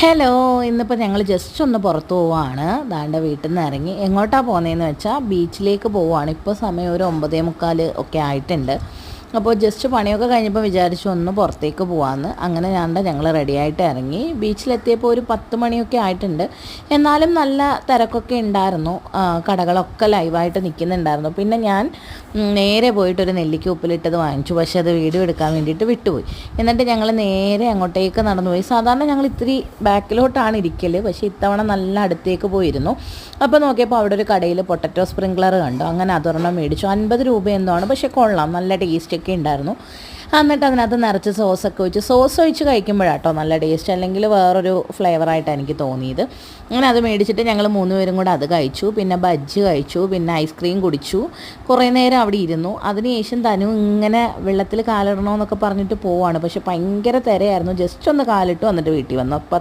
Hello, ഇന്നിപ്പോൾ ഞങ്ങൾ just ഒന്ന് പുറത്ത് പോവുകയാണ്. ദാണ്ട വീട്ടിൽ നിന്ന് ഇറങ്ങി എങ്ങോട്ടാണ് പോകുന്നതെന്ന് വെച്ചാൽ ബീച്ചിലേക്ക് പോവുകയാണ്. ഇപ്പോൾ സമയം ഒരു 9:45 ഒക്കെ ആയിട്ടുണ്ട്. അപ്പോൾ ജസ്റ്റ് പണിയൊക്കെ കഴിഞ്ഞപ്പോൾ വിചാരിച്ചു ഒന്ന് പുറത്തേക്ക് പോകാമെന്ന്. അങ്ങനെ ഞങ്ങൾ റെഡിയായിട്ട് ഇറങ്ങി. ബീച്ചിലെത്തിയപ്പോൾ ഒരു 10 മണിയൊക്കെ ആയിട്ടുണ്ട്. എന്നാലും നല്ല തിരക്കൊക്കെ ഉണ്ടായിരുന്നു. കടകളൊക്കെ ലൈവായിട്ട് നിൽക്കുന്നുണ്ടായിരുന്നു. പിന്നെ ഞാൻ നേരെ പോയിട്ടൊരു നെല്ലിക്ക ഉപ്പിലിട്ടത് വാങ്ങിച്ചു. പക്ഷേ അത് വീഡിയോ എടുക്കാൻ വേണ്ടിയിട്ട് വിട്ടുപോയി. എന്നിട്ട് ഞങ്ങൾ നേരെ അങ്ങോട്ടേക്ക് നടന്നുപോയി. സാധാരണ ഞങ്ങൾ ഇത്തിരി ബാക്കിലോട്ടാണ് ഇരിക്കൽ, പക്ഷേ ഇത്തവണ നല്ല അടുത്തേക്ക് പോയിരുന്നു. അപ്പോൾ നോക്കിയപ്പോൾ അവിടെ ഒരു കടയിൽ പൊട്ടറ്റോ സ്പ്രിങ്ക്ലർ കണ്ടു. അങ്ങനെ അതൊരെണ്ണം മേടിച്ചു. 50 രൂപ എന്തോണ്, പക്ഷേ കൊള്ളാം, നല്ല ടേസ്റ്റൊക്കെ ഉണ്ടായിരുന്നു. എന്നിട്ട് അതിനകത്ത് നിറച്ച് സോസൊക്കെ ഒഴിച്ച് ഒഴിച്ച് കഴിക്കുമ്പോഴാട്ടോ നല്ല ടേസ്റ്റ്, അല്ലെങ്കിൽ വേറൊരു ഫ്ലേവറായിട്ടാണ് എനിക്ക് തോന്നിയത്. അങ്ങനെ അത് മേടിച്ചിട്ട് ഞങ്ങൾ 3 പേരും കൂടെ അത് കഴിച്ചു. പിന്നെ ബജ്ജി കഴിച്ചു, പിന്നെ ഐസ്ക്രീം കുടിച്ചു. കുറേ നേരം അവിടെ ഇരുന്നു. അതിനുശേഷം തനു ഇങ്ങനെ വെള്ളത്തിൽ കാലിടണമെന്നൊക്കെ പറഞ്ഞിട്ട് പോവാണ്. പക്ഷെ ഭയങ്കര തിരയായിരുന്നു. ജസ്റ്റ് ഒന്ന് കാലിട്ടു, എന്നിട്ട് വീട്ടിൽ വന്നു. അപ്പോൾ